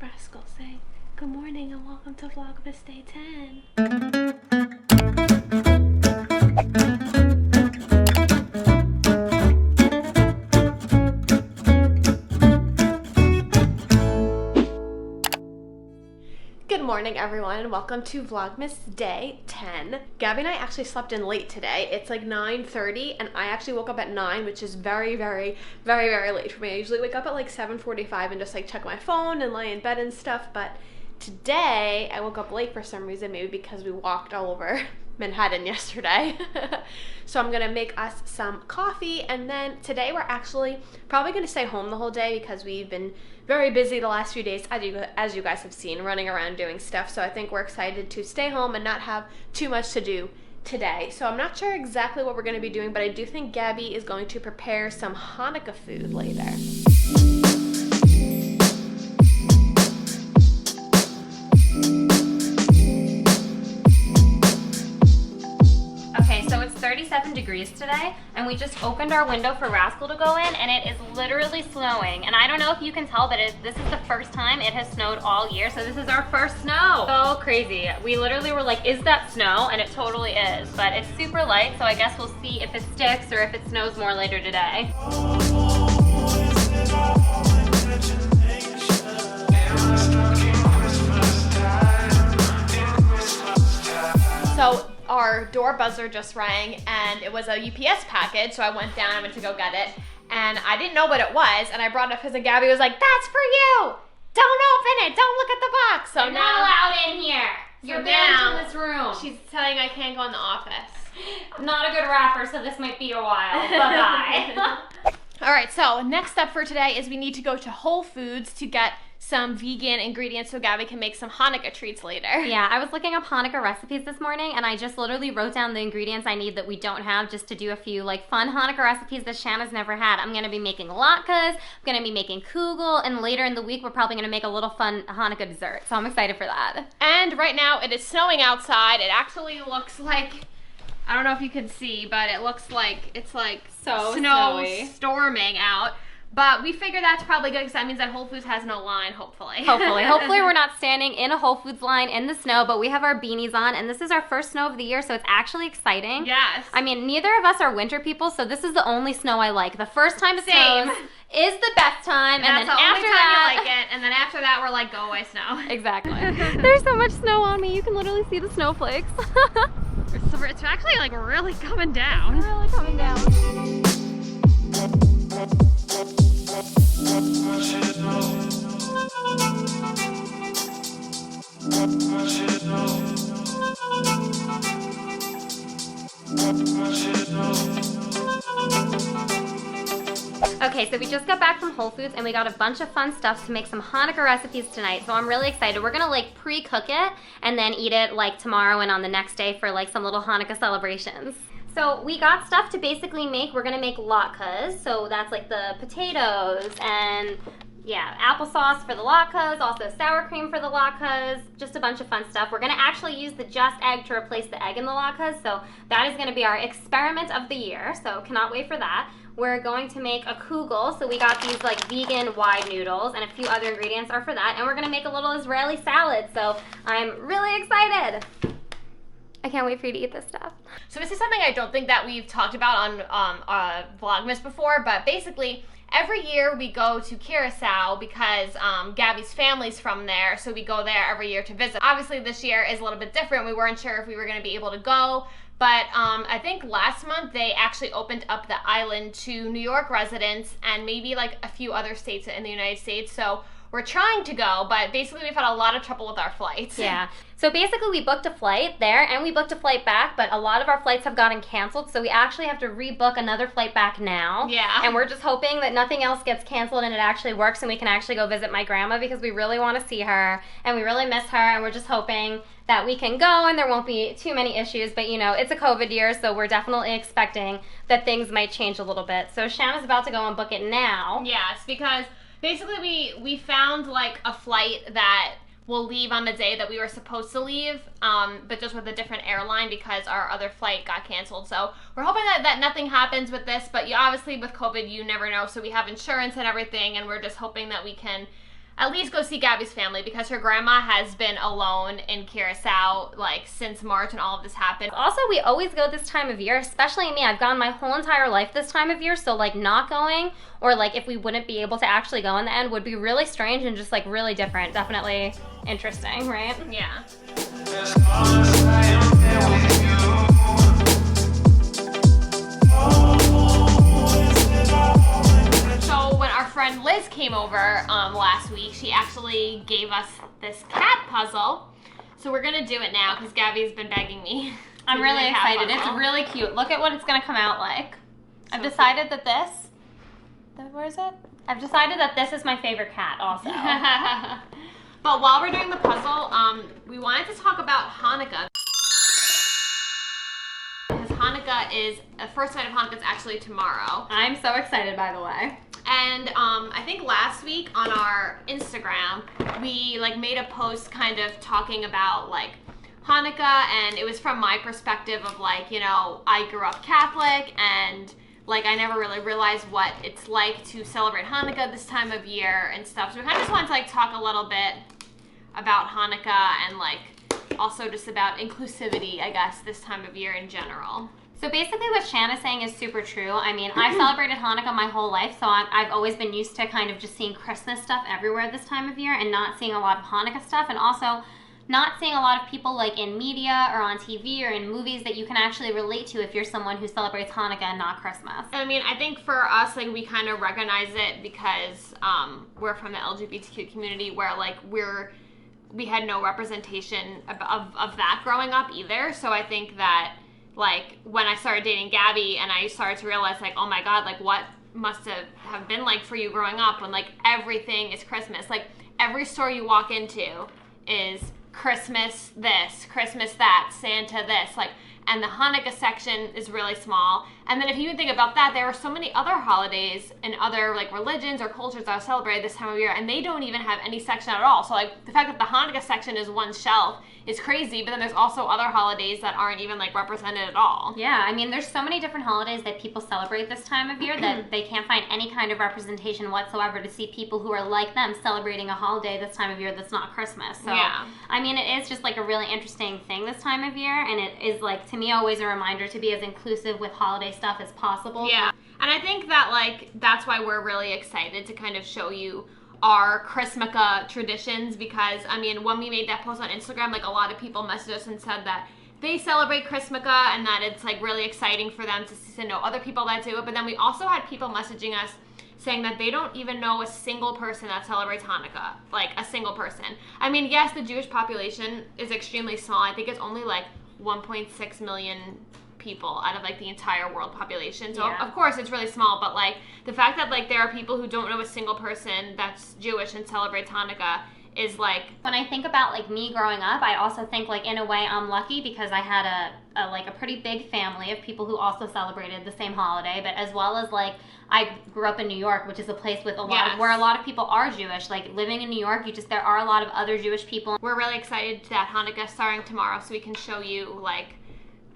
Rascal, say good morning and welcome to Vlogmas Day 10. Good morning everyone and welcome to Vlogmas Day 10. Gabby and I actually slept in late today. It's like 9:30 and I actually woke up at 9, which is very late for me. I usually wake up at like 7:45 and just like check my phone and lay in bed and stuff, but today I woke up late for some reason, maybe because we walked all over Manhattan yesterday. So I'm gonna make us some coffee, and then today we're actually probably gonna stay home the whole day because we've been very busy the last few days, as you guys have seen, running around doing stuff. So I think we're excited to stay home and not have too much to do today. So I'm not sure exactly what we're gonna be doing, but I do think Gabby is going to prepare some Hanukkah food later. Okay, so it's 37 degrees today, and we just opened our window for Rascal to go in, and it is literally snowing. And I don't know if you can tell, but this is the first time it has snowed all year, so this is our first snow. So crazy. We literally were like, is that snow? And it totally is, but it's super light, so I guess we'll see if it sticks or if it snows more later today. So our door buzzer just rang and it was a UPS package, so I went to go get it, and I didn't know what it was, and I brought it up because Gabby was like, that's for you! Don't open it! Don't look at the box! So You're not allowed in here! You're banned in this room! She's saying I can't go in the office. I'm not a good rapper, so this might be a while. Bye-bye. Alright, so next step for today is we need to go to Whole Foods to get some vegan ingredients so Gabby can make some Hanukkah treats later. Yeah, I was looking up Hanukkah recipes this morning, and I just literally wrote down the ingredients I need that we don't have, just to do a few like fun Hanukkah recipes that Shanna's never had. I'm gonna be making latkes, I'm gonna be making kugel, and later in the week we're probably gonna make a little fun Hanukkah dessert. So I'm excited for that. And right now it is snowing outside. It actually looks like, I don't know if you can see, but it looks like it's like so snow snowy. Storming out. But we figure that's probably good because that means that Whole Foods has no line, hopefully. Hopefully we're not standing in a Whole Foods line in the snow, but we have our beanies on, and this is our first snow of the year, so it's actually exciting. Yes. I mean, neither of us are winter people, so this is the only snow I like. The first time it snows is the best time, and then after that, you like it, and then after that we're like, go away snow. Exactly. There's so much snow on me, you can literally see the snowflakes. It's actually like really coming down. It's really coming down. Okay, so we just got back from Whole Foods and we got a bunch of fun stuff to make some Hanukkah recipes tonight, so I'm really excited. We're gonna like pre-cook it and then eat it like tomorrow and on the next day for like some little Hanukkah celebrations. So we got stuff to basically make. We're gonna make latkes, so that's like the potatoes and yeah, applesauce for the latkes, also sour cream for the latkes, just a bunch of fun stuff. We're gonna actually use the Just Egg to replace the egg in the latkes, so that is gonna be our experiment of the year, so cannot wait for that. We're going to make a kugel, so we got these like vegan wide noodles, and a few other ingredients are for that, and we're gonna make a little Israeli salad, so I'm really excited. I can't wait for you to eat this stuff. So this is something I don't think that we've talked about on Vlogmas before, but basically every year we go to Curacao because Gabby's family's from there, so we go there every year to visit. Obviously this year is a little bit different. We weren't sure if we were going to be able to go, but I think last month they actually opened up the island to New York residents and maybe like a few other states in the United States, so we're trying to go, but basically we've had a lot of trouble with our flights. Yeah. So basically we booked a flight there and we booked a flight back, but a lot of our flights have gotten canceled, so we actually have to rebook another flight back now. Yeah. And we're just hoping that nothing else gets canceled and it actually works and we can actually go visit my grandma because we really want to see her and we really miss her, and we're just hoping that we can go and there won't be too many issues, but you know, it's a COVID year, so we're definitely expecting that things might change a little bit. So Shanna's about to go and book it now. Yes, because basically we found like a flight that will leave on the day that we were supposed to leave, but just with a different airline because our other flight got canceled. So we're hoping that nothing happens with this, but obviously with COVID, you never know. So we have insurance and everything, and we're just hoping that we can at least go see Gabi's family, because her grandma has been alone in Curacao like since March and all of this happened. Also, we always go this time of year, especially me. I've gone my whole entire life this time of year, so like not going, or like if we wouldn't be able to actually go in the end, would be really strange and just like really different. Definitely interesting, right? Yeah. So when our friend Liz came over last week, she actually gave us this cat puzzle. So we're gonna do it now because Gabi's been begging me. I'm really excited. It's really cute. Look at what it's gonna come out like. I've decided that where is it? I've decided that this is my favorite cat also. But while we're doing the puzzle, we wanted to talk about Hanukkah. Because Hanukkah is, the first night of Hanukkah is actually tomorrow. I'm so excited, by the way. And I think last week on our Instagram, we like made a post kind of talking about like Hanukkah, and it was from my perspective of like, you know, I grew up Catholic, and like I never really realized what it's like to celebrate Hanukkah this time of year and stuff. So we kind of just wanted to like talk a little bit about Hanukkah and like also just about inclusivity, I guess, this time of year in general. So basically what Shan is saying is super true. I mean, I've celebrated Hanukkah my whole life, so I've always been used to kind of just seeing Christmas stuff everywhere this time of year and not seeing a lot of Hanukkah stuff, and also not seeing a lot of people like in media or on TV or in movies that you can actually relate to if you're someone who celebrates Hanukkah and not Christmas. I mean, I think for us, like, we kind of recognize it because we're from the LGBTQ community, where like we had no representation of that growing up either. So I think that like when I started dating Gabi and I started to realize like, oh my God, like what must have been like for you growing up when like everything is Christmas. Like every store you walk into is Christmas this, Christmas that, Santa this, like, and the Hanukkah section is really small. And then if you even think about that, there are so many other holidays and other like religions or cultures that are celebrated this time of year, and they don't even have any section at all. So like the fact that the Hanukkah section is one shelf is crazy, but then there's also other holidays that aren't even like represented at all. Yeah, I mean, there's so many different holidays that people celebrate this time of year that they can't find any kind of representation whatsoever to see people who are like them celebrating a holiday this time of year that's not Christmas. So, yeah. I mean, it is just like a really interesting thing this time of year, and it is like, to me, always a reminder to be as inclusive with holiday stuff as possible. Yeah, and I think that like, that's why we're really excited to kind of show you our Chrismukkah traditions, because I mean, when we made that post on Instagram, like a lot of people messaged us and said that they celebrate Chrismukkah and that it's like really exciting for them to know other people that do it. But then we also had people messaging us saying that they don't even know a single person that celebrates Hanukkah, like a single person. I mean, yes, the Jewish population is extremely small. I think it's only like 1.6 million people out of like the entire world population, so yeah. Of course it's really small, but like the fact that like there are people who don't know a single person that's Jewish and celebrates Hanukkah is like, when I think about like me growing up, I also think like in a way I'm lucky because I had a pretty big family of people who also celebrated the same holiday, but as well as like I grew up in New York, which is a place with a lot of, where a lot of people are Jewish. Like living in New York, there are a lot of other Jewish people. We're really excited that Hanukkah is starting tomorrow, so we can show you like,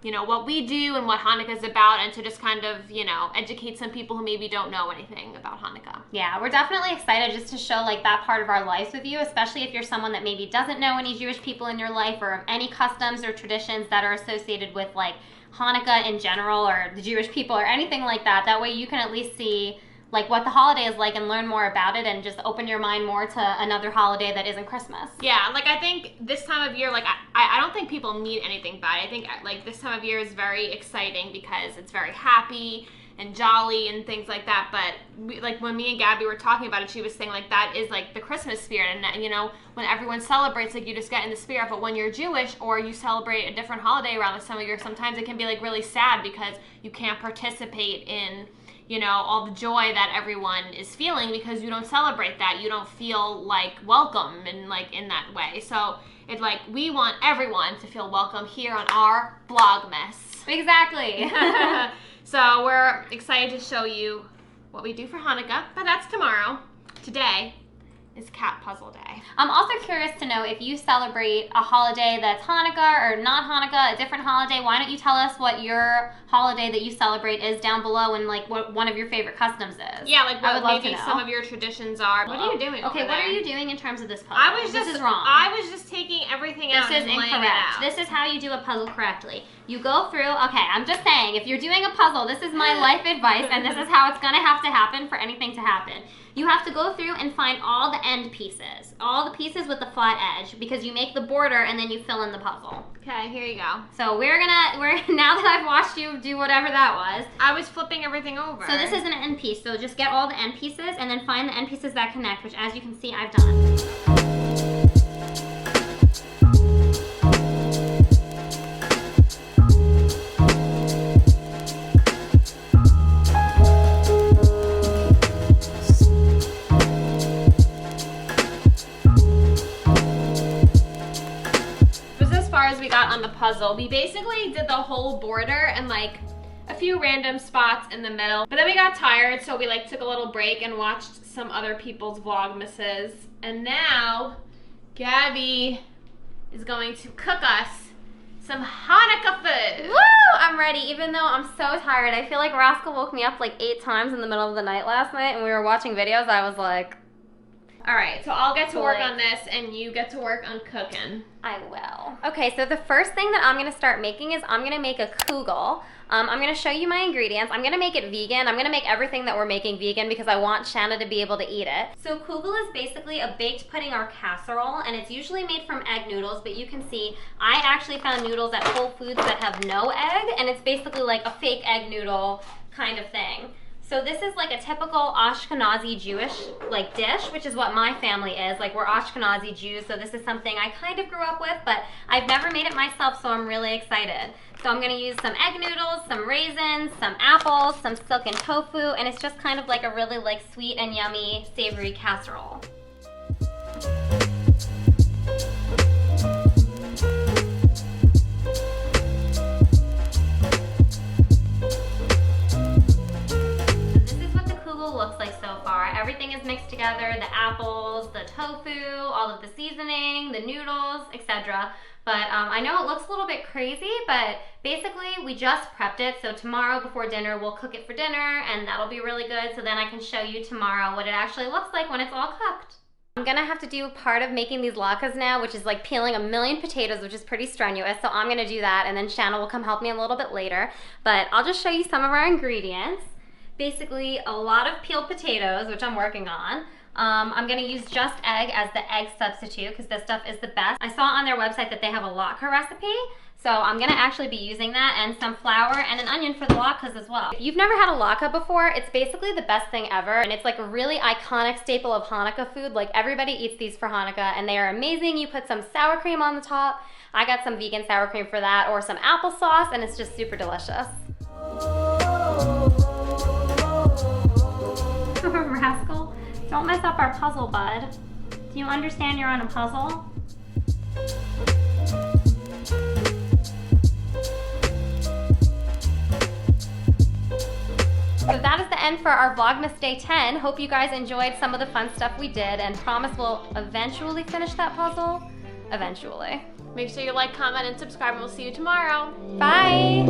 you know, what we do and what Hanukkah is about, and to just kind of, you know, educate some people who maybe don't know anything about Hanukkah. Yeah, we're definitely excited just to show like that part of our lives with you, especially if you're someone that maybe doesn't know any Jewish people in your life or any customs or traditions that are associated with like Hanukkah in general or the Jewish people or anything like that. That way you can at least see like what the holiday is like and learn more about it and just open your mind more to another holiday that isn't Christmas. Yeah, like I think this time of year, like I don't think people mean anything bad. I think like this time of year is very exciting because it's very happy and jolly and things like that. But like when me and Gabi were talking about it, she was saying like that is like the Christmas spirit, and you know, when everyone celebrates, like you just get in the spirit. But when you're Jewish or you celebrate a different holiday around this time of year, sometimes it can be like really sad because you can't participate in, you know, all the joy that everyone is feeling because you don't celebrate that. You don't feel like welcome and like in that way. So it's like we want everyone to feel welcome here on our Vlogmas. Exactly. So we're excited to show you what we do for Hanukkah, but that's tomorrow. Today is Cat Puzzle Day. I'm also curious to know if you celebrate a holiday that's Hanukkah or not Hanukkah, a different holiday. Why don't you tell us what your holiday that you celebrate is down below and like what one of your favorite customs is? Yeah, like I would love maybe to know. some of your traditions are. What are you doing Okay, over what there? are you doing in terms of this puzzle? This is wrong. I was just taking everything out This is and laying it incorrect. out. This is how you do a puzzle correctly. You go through, okay, I'm just saying, if you're doing a puzzle, this is my life advice, and this is how it's gonna have to happen for anything to happen. You have to go through and find all the end pieces, all the pieces with the flat edge, because you make the border and then you fill in the puzzle. Okay, here you go. So we're now that I've watched you do whatever that was. I was flipping everything over. So this is an end piece, so just get all the end pieces and then find the end pieces that connect, which as you can see, I've done. We got on the puzzle. We basically did the whole border and like a few random spots in the middle, but then we got tired, so we like took a little break and watched some other people's Vlogmases, and now Gabi is going to cook us some Hanukkah food. Woo! I'm ready, even though I'm so tired. I feel like Rascal woke me up like 8 times in the middle of the night last night and we were watching videos. I was like, all right, so I'll get to work on this and you get to work on cooking. I will. Okay, so the first thing that I'm gonna start making is I'm gonna make a kugel. I'm gonna show you my ingredients. I'm gonna make it vegan. I'm gonna make everything that we're making vegan because I want Shanna to be able to eat it. So kugel is basically a baked pudding or casserole, and it's usually made from egg noodles, but you can see I actually found noodles at Whole Foods that have no egg, and it's basically like a fake egg noodle kind of thing. So this is like a typical Ashkenazi Jewish like dish, which is what my family is. Like we're Ashkenazi Jews, so this is something I kind of grew up with, but I've never made it myself, so I'm really excited. So I'm gonna use some egg noodles, some raisins, some apples, some silken tofu, and it's just kind of like a really like sweet and yummy savory casserole. Looks like so far. Everything is mixed together, the apples, the tofu, all of the seasoning, the noodles, etc. But I know it looks a little bit crazy, but basically we just prepped it, so tomorrow before dinner we'll cook it for dinner and that'll be really good, so then I can show you tomorrow what it actually looks like when it's all cooked. I'm gonna have to do part of making these latkes now, which is like peeling a million potatoes, which is pretty strenuous, so I'm gonna do that and then Shanna will come help me a little bit later. But I'll just show you some of our ingredients. Basically a lot of peeled potatoes, which I'm working on. I'm gonna use just egg as the egg substitute because this stuff is the best. I saw on their website that they have a latke recipe, so I'm gonna actually be using that, and some flour and an onion for the latkes as well. If you've never had a latke before, it's basically the best thing ever, and it's like a really iconic staple of Hanukkah food. Like everybody eats these for Hanukkah and they are amazing. You put some sour cream on the top. I got some vegan sour cream for that, or some applesauce, and it's just super delicious. Rascal, don't mess up our puzzle, bud. Do you understand you're on a puzzle? So that is the end for our Vlogmas Day 10. Hope you guys enjoyed some of the fun stuff we did, and promise we'll eventually finish that puzzle. Eventually. Make sure you like, comment, and subscribe, and we'll see you tomorrow. Bye!